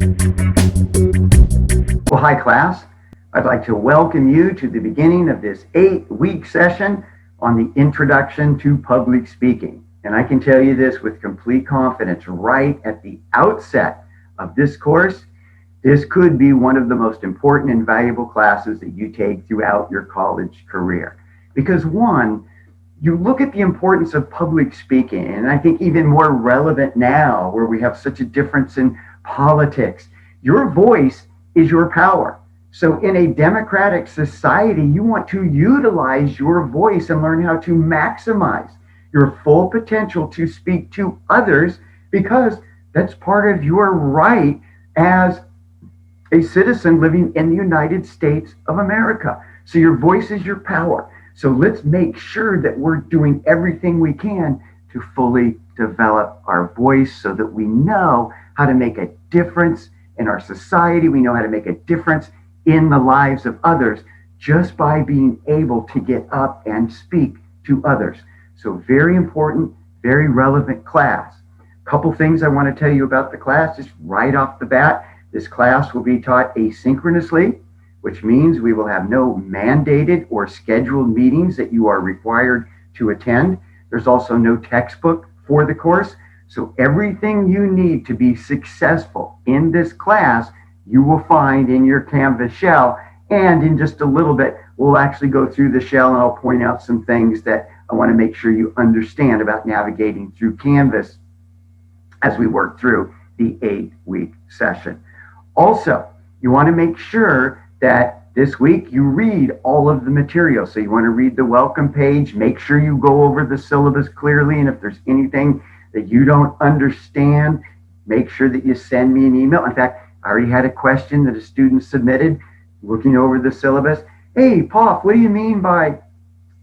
Well, hi class. I'd like to welcome you to the beginning of this 8-week session on the introduction to public speaking. And I can tell you this with complete confidence right at the outset of this course, this could be one of the most important and valuable classes that you take throughout your college career. Because one, you look at the importance of public speaking, and I think even more relevant now where we have such a difference in politics. Your voice is your power. So in a democratic society, you want to utilize your voice and learn how to maximize your full potential to speak to others, because that's part of your right as a citizen living in the United States of America. So your voice is your power. So let's make sure that we're doing everything we can to fully develop our voice so that we know how to make a difference in our society. We know how to make a difference in the lives of others just by being able to get up and speak to others. So very important, very relevant class. A couple things I want to tell you about the class just right off the bat. This class will be taught asynchronously, which means we will have no mandated or scheduled meetings that you are required to attend. There's also no textbook for the course. So everything you need to be successful in this class, you will find in your Canvas shell. And in just a little bit, we'll actually go through the shell and I'll point out some things that I want to make sure you understand about navigating through Canvas as we work through the 8-week session. Also, you want to make sure that this week you read all of the material. So you want to read the welcome page, make sure you go over the syllabus clearly, and if there's anything that you don't understand, make sure that you send me an email. In fact, I already had a question that a student submitted looking over the syllabus. Hey, Poff, what do you mean by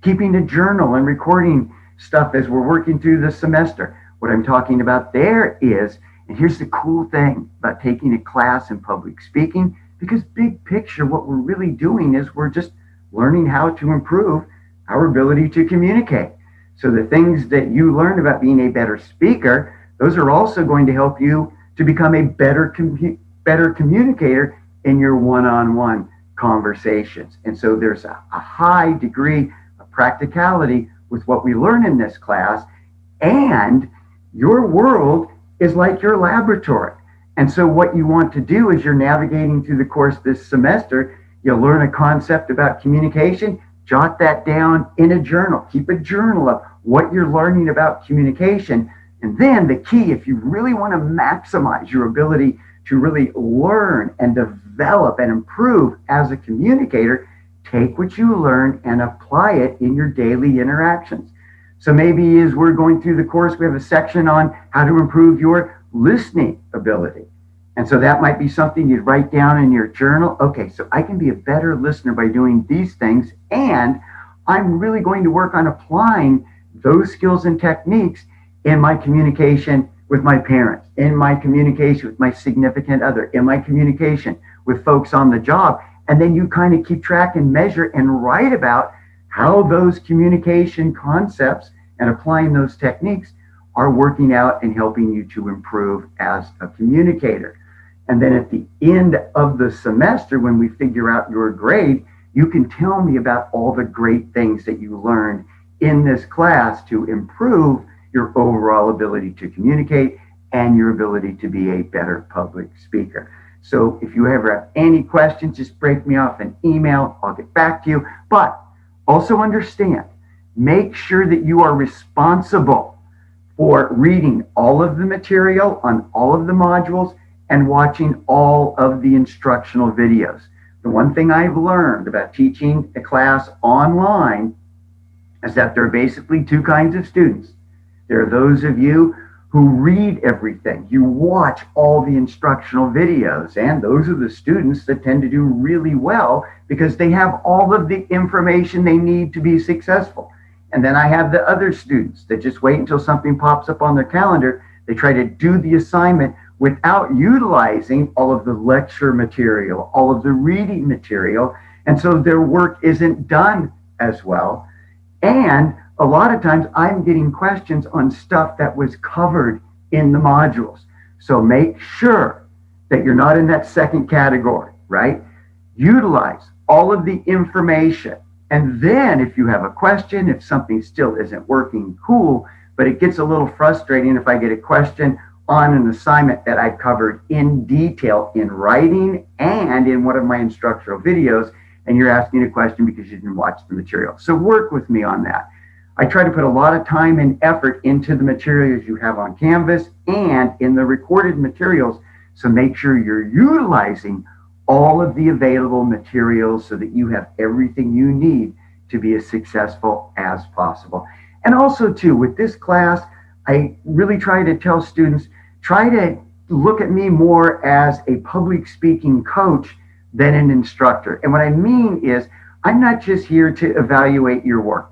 keeping a journal and recording stuff as we're working through the semester? What I'm talking about there is, and here's the cool thing about taking a class in public speaking, because big picture, what we're really doing is we're just learning how to improve our ability to communicate. So the things that you learn about being a better speaker, those are also going to help you to become a better communicator in your one-on-one conversations. And so there's a high degree of practicality with what we learn in this class, and your world is like your laboratory. And so what you want to do as you're navigating through the course this semester, you'll learn a concept about communication, jot that down in a journal. Keep a journal of what you're learning about communication. And then the key, if you really want to maximize your ability to really learn and develop and improve as a communicator, take what you learn and apply it in your daily interactions. So maybe as we're going through the course, we have a section on how to improve your listening ability. And so that might be something you'd write down in your journal. Okay, so I can be a better listener by doing these things, and I'm really going to work on applying those skills and techniques in my communication with my parents, in my communication with my significant other, in my communication with folks on the job. And then you kind of keep track and measure and write about how those communication concepts and applying those techniques are working out and helping you to improve as a communicator. And then at the end of the semester, when we figure out your grade, you can tell me about all the great things that you learned in this class to improve your overall ability to communicate and your ability to be a better public speaker. So if you ever have any questions, just break me off an email. I'll get back to you. But also understand, make sure that you are responsible for reading all of the material on all of the modules and watching all of the instructional videos. The one thing I've learned about teaching a class online is that there are basically two kinds of students. There are those of you who read everything. You watch all the instructional videos, and those are the students that tend to do really well because they have all of the information they need to be successful. And then I have the other students that just wait until something pops up on their calendar. They try to do the assignment without utilizing all of the lecture material, all of the reading material. And so their work isn't done as well. And a lot of times I'm getting questions on stuff that was covered in the modules. So make sure that you're not in that second category, right? Utilize all of the information. And then if you have a question, if something still isn't working, cool, but it gets a little frustrating if I get a question on an assignment that I covered in detail in writing and in one of my instructional videos, and you're asking a question because you didn't watch the material. So work with me on that. I try to put a lot of time and effort into the materials you have on Canvas and in the recorded materials. So make sure you're utilizing all of the available materials so that you have everything you need to be as successful as possible. And also too, with this class, I really try to tell students, try to look at me more as a public speaking coach than an instructor. And what I mean is, I'm not just here to evaluate your work.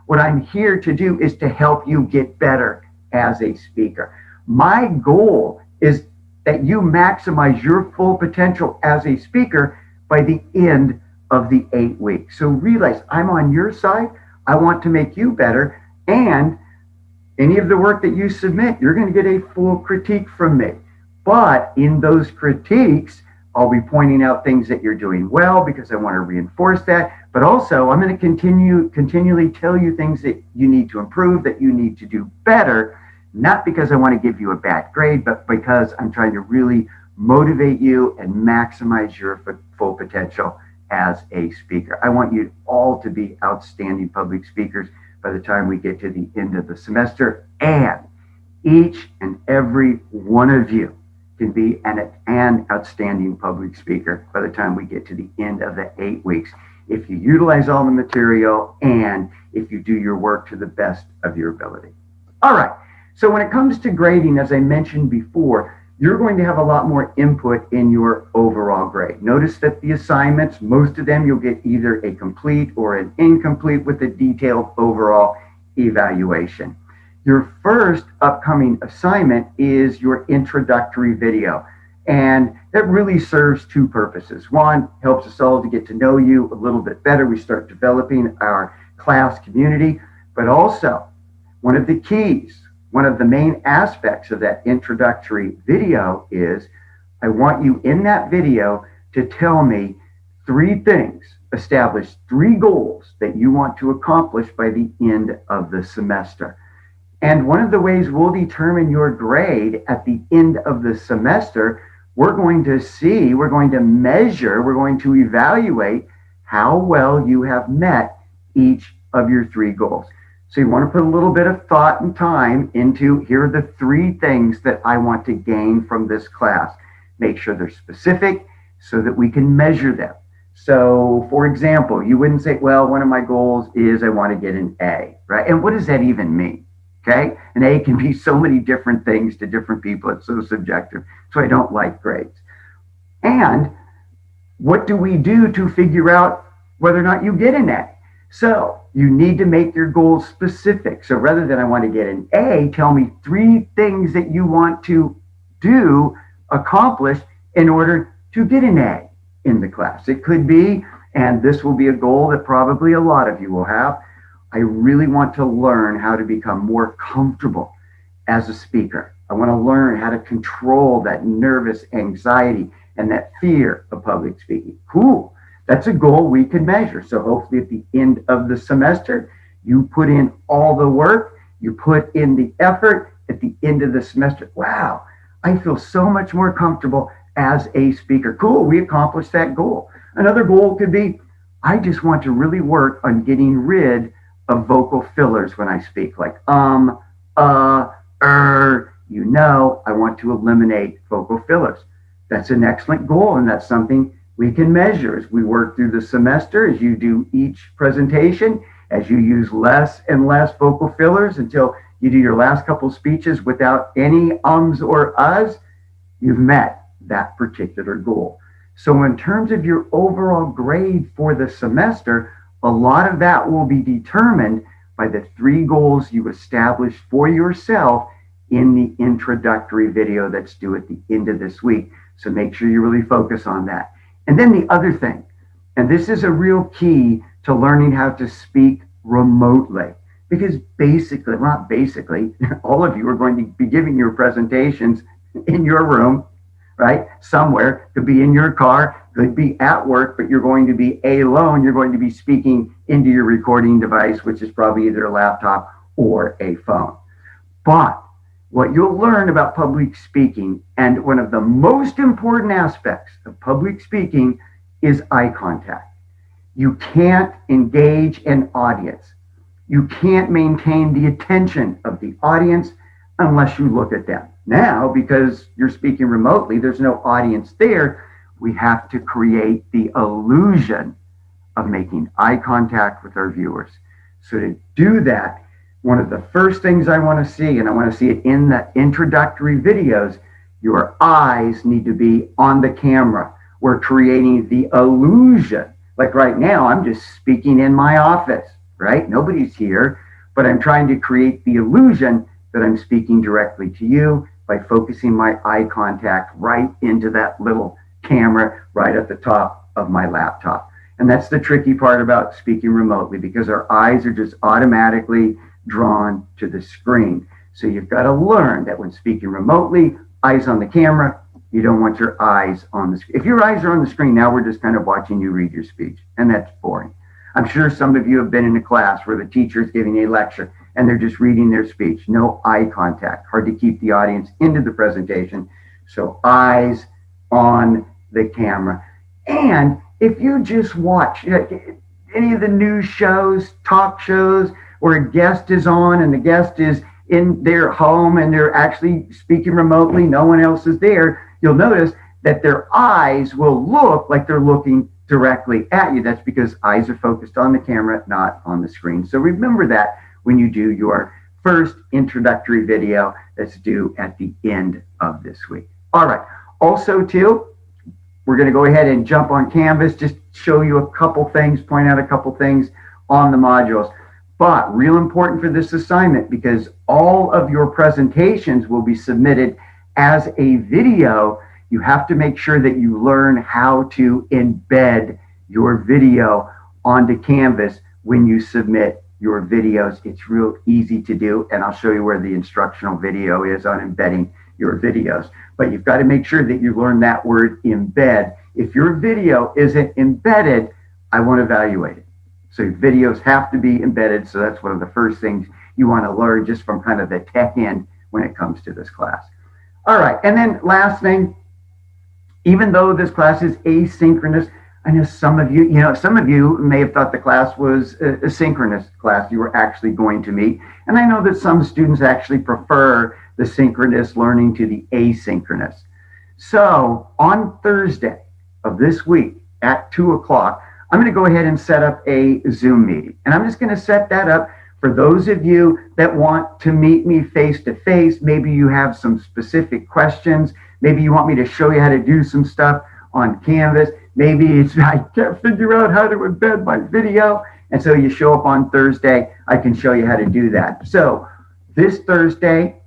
What I'm here to do is to help you get better as a speaker. My goal is that you maximize your full potential as a speaker by the end of the 8 weeks. So realize I'm on your side. I want to make you better. And any of the work that you submit, you're going to get a full critique from me. But in those critiques, I'll be pointing out things that you're doing well because I want to reinforce that. But also, I'm going to continually tell you things that you need to improve, that you need to do better, not because I want to give you a bad grade, but because I'm trying to really motivate you and maximize your full potential as a speaker. I want you all to be outstanding public speakers by the time we get to the end of the semester, and each and every one of you can be an outstanding public speaker by the time we get to the end of the 8 weeks. If you utilize all the material and if you do your work to the best of your ability. All right. So when it comes to grading, as I mentioned before, you're going to have a lot more input in your overall grade. Notice that the assignments, most of them, you'll get either a complete or an incomplete with a detailed overall evaluation. Your first upcoming assignment is your introductory video. And that really serves two purposes. One, helps us all to get to know you a little bit better. We start developing our class community, but also one of the keys, one of the main aspects of that introductory video is I want you in that video to tell me 3 things, establish 3 goals that you want to accomplish by the end of the semester. And one of the ways we'll determine your grade at the end of the semester, we're going to measure, we're going to evaluate how well you have met each of your 3 goals. So you want to put a little bit of thought and time into, here are the 3 things that I want to gain from this class. Make sure they're specific so that we can measure them. So for example, you wouldn't say, well, one of my goals is I want to get an A, right? And what does that even mean? Okay. An A can be so many different things to different people. It's so subjective. So I don't like grades. And what do we do to figure out whether or not you get an A? So you need to make your goals specific. So rather than I want to get an A, tell me 3 things that you want to do, accomplish in order to get an A in the class. It could be, and this will be a goal that probably a lot of you will have, I really want to learn how to become more comfortable as a speaker. I want to learn how to control that nervous anxiety and that fear of public speaking. Cool. That's a goal we can measure. So hopefully at the end of the semester, you put in all the work, you put in the effort at the end of the semester. Wow, I feel so much more comfortable as a speaker. Cool, we accomplished that goal. Another goal could be, I just want to really work on getting rid of vocal fillers when I speak, like I want to eliminate vocal fillers. That's an excellent goal, and that's something we can measure as we work through the semester, as you do each presentation, as you use less and less vocal fillers until you do your last couple speeches without any ums or uhs, you've met that particular goal. So in terms of your overall grade for the semester, a lot of that will be determined by the 3 goals you established for yourself in the introductory video that's due at the end of this week. So make sure you really focus on that. And then the other thing, and this is a real key to learning how to speak remotely, because all of you are going to be giving your presentations in your room, right? Somewhere, could be in your car, could be at work, but you're going to be alone. You're going to be speaking into your recording device, which is probably either a laptop or a phone. But what you'll learn about public speaking, and one of the most important aspects of public speaking, is eye contact. You can't engage an audience. You can't maintain the attention of the audience unless you look at them. Now, because you're speaking remotely, there's no audience there. We have to create the illusion of making eye contact with our viewers. So to do that, one of the first things I want to see, and I want to see it in the introductory videos, your eyes need to be on the camera. We're creating the illusion. Like right now, I'm just speaking in my office, right? Nobody's here, but I'm trying to create the illusion that I'm speaking directly to you by focusing my eye contact right into that little camera right at the top of my laptop. And that's the tricky part about speaking remotely, because our eyes are just automatically drawn to the screen. So you've got to learn that when speaking remotely, eyes on the camera, you don't want your eyes on the screen. If your eyes are on the screen, now we're just kind of watching you read your speech, and that's boring. I'm sure some of you have been in a class where the teacher is giving a lecture and they're just reading their speech. No eye contact. Hard to keep the audience into the presentation. So eyes on the camera. And if you just watch any of the news shows, talk shows, where a guest is on and the guest is in their home and they're actually speaking remotely, no one else is there, you'll notice that their eyes will look like they're looking directly at you. That's because eyes are focused on the camera, not on the screen. So remember that when you do your first introductory video that's due at the end of this week. All right. Also, too, we're going to go ahead and jump on Canvas, just show you a couple things, point out a couple things on the modules. But real important for this assignment, because all of your presentations will be submitted as a video, you have to make sure that you learn how to embed your video onto Canvas when you submit your videos. It's real easy to do, and I'll show you where the instructional video is on embedding your videos. But you've got to make sure that you learn that word embed. If your video isn't embedded, I won't evaluate it. So videos have to be embedded. So that's one of the first things you want to learn just from kind of the tech end when it comes to this class. All right. And then last thing, even though this class is asynchronous, I know some of you may have thought the class was a synchronous class you were actually going to meet. And I know that some students actually prefer the synchronous learning to the asynchronous. So on Thursday of this week at 2 o'clock, I'm going to go ahead and set up a Zoom meeting. And I'm just going to set that up for those of you that want to meet me face to face. Maybe you have some specific questions. Maybe you want me to show you how to do some stuff on Canvas. Maybe it's I can't figure out how to embed my video. And so you show up on Thursday, I can show you how to do that. So this Thursday,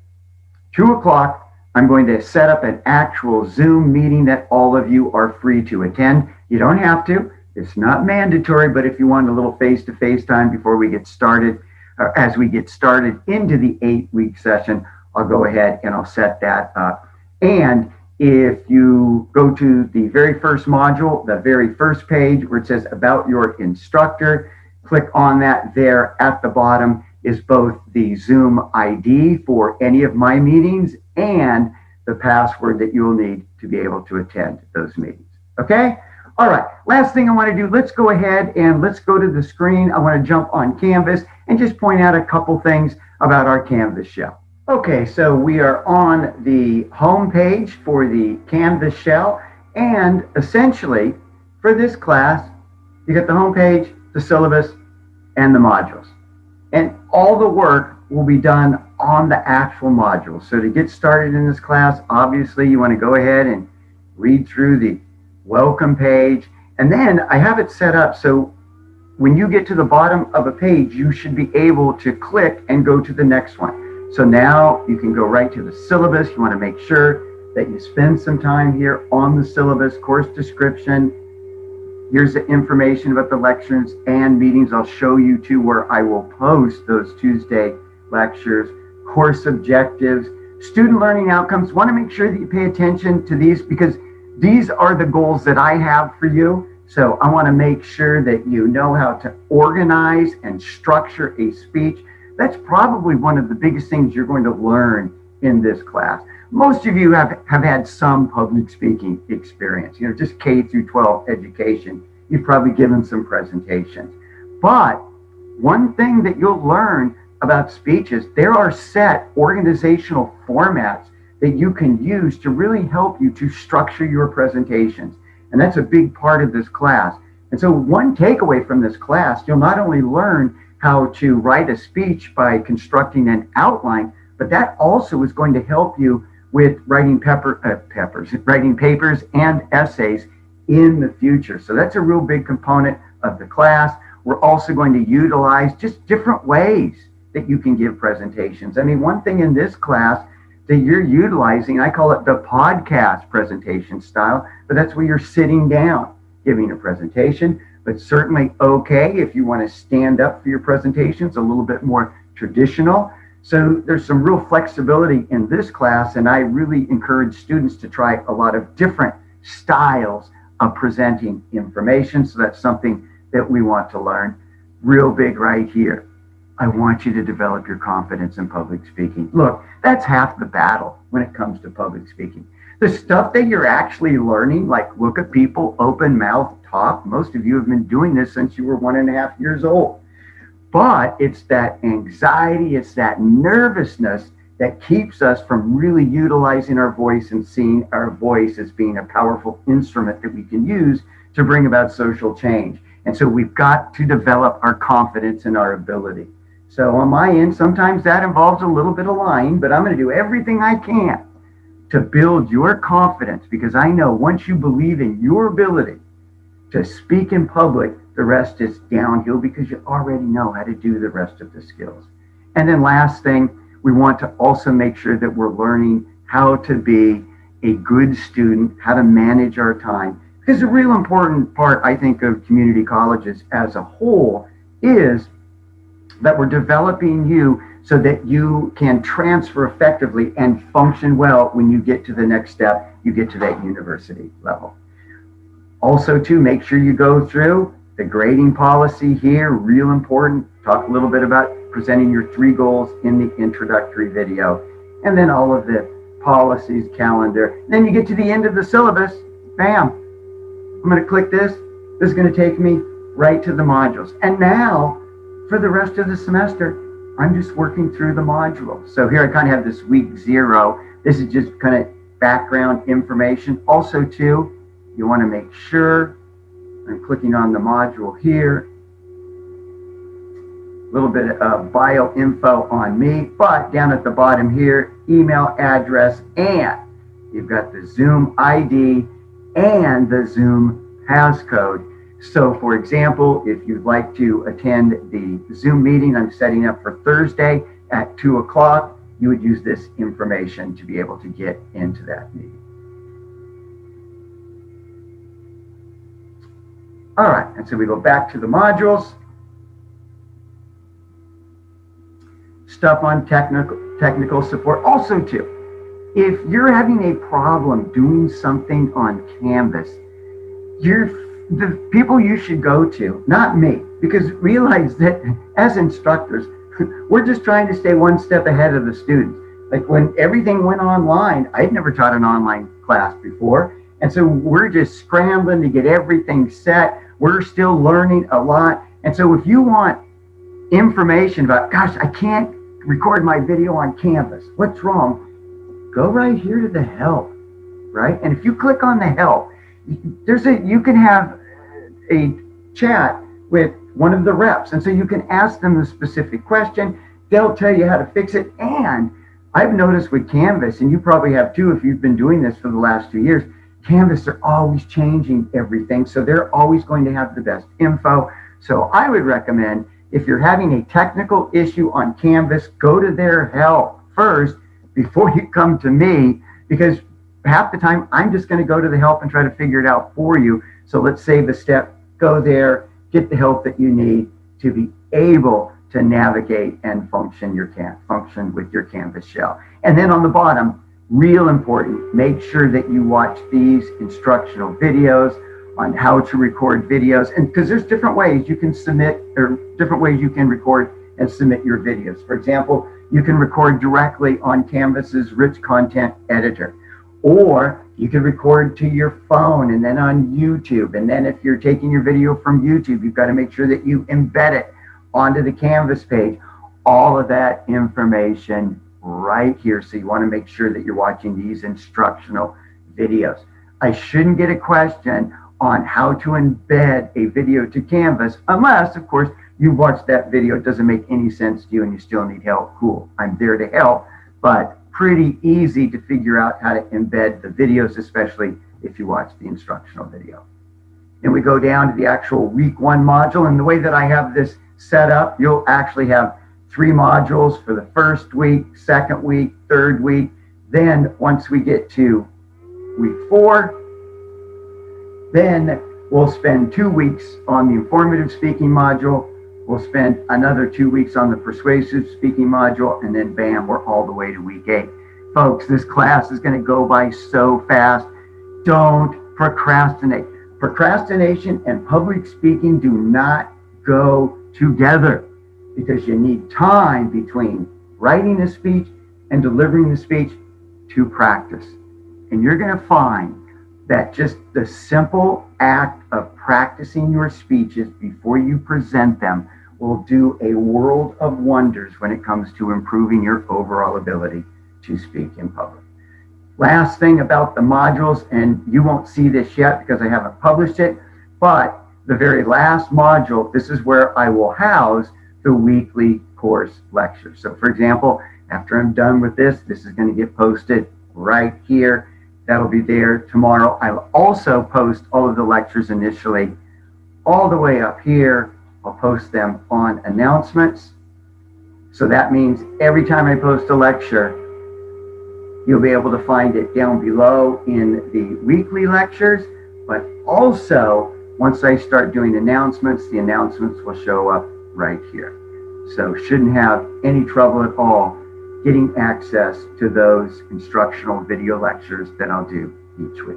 2 o'clock, I'm going to set up an actual Zoom meeting that all of you are free to attend. You don't have to. It's not mandatory, but if you want a little face-to-face time before we get started, or as we get started into the 8-week session, I'll go ahead and I'll set that up. And if you go to the very first module, the very first page where it says about your instructor, click on that. There at the bottom is both the Zoom ID for any of my meetings and the password that you'll need to be able to attend those meetings. Okay? All right, last thing I want to do, let's go ahead and let's go to the screen. I want to jump on Canvas and just point out a couple things about our Canvas shell. Okay, so we are on the home page for the Canvas shell, and essentially for this class, you get the home page, the syllabus, and the modules. And all the work will be done on the actual modules. So to get started in this class, obviously you want to go ahead and read through the welcome page, and then I have it set up so when you get to the bottom of a page, you should be able to click and go to the next one. So now you can go right to the syllabus. You want to make sure that you spend some time here on the syllabus, course description. Here's the information about the lectures and meetings. I'll show you too where I will post those Tuesday lectures, course objectives, Student learning outcomes, want to make sure that you pay attention to these because these are the goals that I have for you. So I want to make sure that you know how to organize and structure a speech. That's probably one of the biggest things you're going to learn in this class. Most of you have had some public speaking experience, just K through 12 education. You've probably given some presentations. But one thing that you'll learn about speeches, there are set organizational formats that you can use to really help you to structure your presentations. And that's a big part of this class. And so one takeaway from this class, you'll not only learn how to write a speech by constructing an outline, but that also is going to help you with writing writing papers and essays in the future. So that's a real big component of the class. We're also going to utilize just different ways that you can give presentations. I mean, one thing in this class that you're utilizing, I call it the podcast presentation style, but that's where you're sitting down giving a presentation, but certainly okay if you want to stand up for your presentations, a little bit more traditional. So there's some real flexibility in this class, and I really encourage students to try a lot of different styles of presenting information. So that's something that we want to learn. Real big right here. I want you to develop your confidence in public speaking. Look, that's half the battle when it comes to public speaking. The stuff that you're actually learning, like look at people, open mouth, talk. Most of you have been doing this since you were 1.5 years old. But it's that anxiety, it's that nervousness that keeps us from really utilizing our voice and seeing our voice as being a powerful instrument that we can use to bring about social change. And so we've got to develop our confidence in our ability. So on my end, sometimes that involves a little bit of lying, but I'm going to do everything I can to build your confidence, because I know once you believe in your ability to speak in public, the rest is downhill because you already know how to do the rest of the skills. And then last thing, we want to also make sure that we're learning how to be a good student, how to manage our time. Because the real important part, I think, of community colleges as a whole is that we're developing you so that you can transfer effectively and function well when you get to the next step, you get to that university level. Also, to make sure you go through the grading policy here, real important. Talk a little bit about presenting your 3 goals in the introductory video, and then all of the policies, calendar. Then you get to the end of the syllabus, bam, I'm going to click this. This is going to take me right to the modules. And now, for the rest of the semester, I'm just working through the module. So here I kind of have this week 0. This is just kind of background information. Also, too, you want to make sure I'm clicking on the module here. A little bit of bio info on me, but down at the bottom here, email address, and you've got the Zoom ID and the Zoom passcode. So for example, if you'd like to attend the Zoom meeting I'm setting up for Thursday at 2 o'clock, you would use this information to be able to get into that meeting. All right, and so we go back to the modules. Stuff on technical support. Also too, if you're having a problem doing something on Canvas, the people you should go to, not me, because realize that as instructors, we're just trying to stay one step ahead of the students. Like when everything went online, I'd never taught an online class before. And so we're just scrambling to get everything set. We're still learning a lot. And so if you want information about, gosh, I can't record my video on Canvas, what's wrong? Go right here to the help, right? And if you click on the help, you can have a chat with one of the reps. And so you can ask them a specific question. They'll tell you how to fix it. And I've noticed with Canvas, and you probably have too if you've been doing this for the last 2 years, Canvas are always changing everything. So they're always going to have the best info. So I would recommend if you're having a technical issue on Canvas, go to their help first before you come to me, because half the time I'm just going to go to the help and try to figure it out for you. So let's save a step, go there, get the help that you need to be able to navigate and function with your Canvas shell. And then on the bottom, real important, make sure that you watch these instructional videos on how to record videos. And because there's different ways you can submit, or different ways you can record and submit your videos. For example, you can record directly on Canvas's rich content editor, or you can record to your phone and then on YouTube. And then if you're taking your video from YouTube, you've got to make sure that you embed it onto the Canvas page. All of that information right here. So you want to make sure that you're watching these instructional videos. I shouldn't get a question on how to embed a video to Canvas unless, of course, you've watched that video, it doesn't make any sense to you and you still need help. Cool, I'm there to help, but pretty easy to figure out how to embed the videos, especially if you watch the instructional video. And we go down to the actual week 1 module, and the way that I have this set up, you'll actually have 3 modules for the first week, second week, third week. Then once we get to week 4, then we'll spend 2 weeks on the informative speaking module. We'll spend another 2 weeks on the persuasive speaking module, and then bam, we're all the way to week 8. Folks, this class is going to go by so fast. Don't procrastinate. Procrastination and public speaking do not go together, because you need time between writing a speech and delivering the speech to practice. And you're going to find that just the simple act of practicing your speeches before you present them will do a world of wonders when it comes to improving your overall ability to speak in public. Last thing about the modules, and you won't see this yet because I haven't published it, but the very last module, this is where I will house the weekly course lectures. So for example, after I'm done with this, this is going to get posted right here. That'll be there tomorrow. I'll also post all of the lectures initially all the way up here. I'll post them on announcements. So that means every time I post a lecture, you'll be able to find it down below in the weekly lectures. But also, once I start doing announcements, the announcements will show up right here. So shouldn't have any trouble at all getting access to those instructional video lectures that I'll do each week.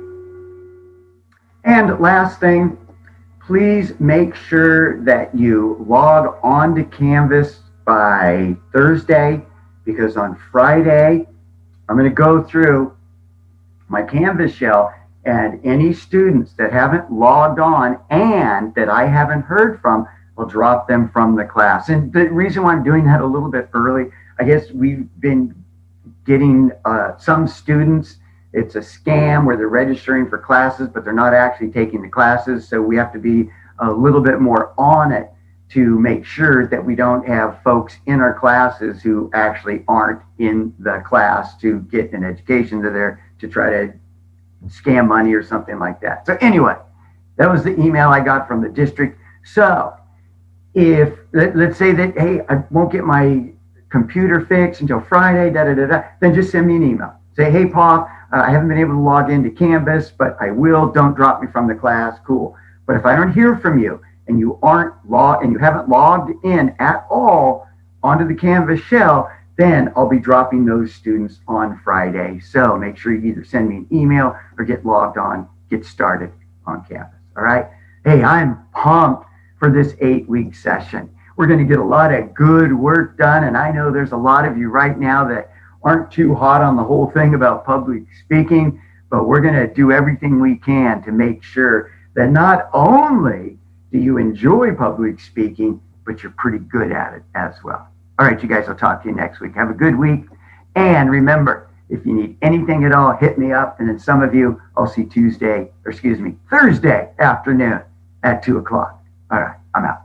And last thing, please make sure that you log on to Canvas by Thursday, because on Friday, I'm going to go through my Canvas shell, and any students that haven't logged on and that I haven't heard from, I'll drop them from the class. And the reason why I'm doing that a little bit early, I guess we've been getting some students, it's a scam where they're registering for classes, but they're not actually taking the classes. So we have to be a little bit more on it to make sure that we don't have folks in our classes who actually aren't in the class to get an education. They're there to try to scam money or something like that. So anyway, that was the email I got from the district. So if, let's say that, hey, I won't get my computer fixed until Friday, then just send me an email. Say, hey, Paul, I haven't been able to log into Canvas, but I will. Don't drop me from the class. Cool. But if I don't hear from you and you haven't logged in at all onto the Canvas shell, then I'll be dropping those students on Friday. So make sure you either send me an email or get logged on, get started on Canvas. All right. Hey, I'm pumped for this 8-week session. We're going to get a lot of good work done. And I know there's a lot of you right now that aren't too hot on the whole thing about public speaking, but we're going to do everything we can to make sure that not only do you enjoy public speaking, but you're pretty good at it as well. All right, you guys, I'll talk to you next week. Have a good week. And remember, if you need anything at all, hit me up. And then some of you, I'll see Thursday afternoon at 2 o'clock. All right, I'm out.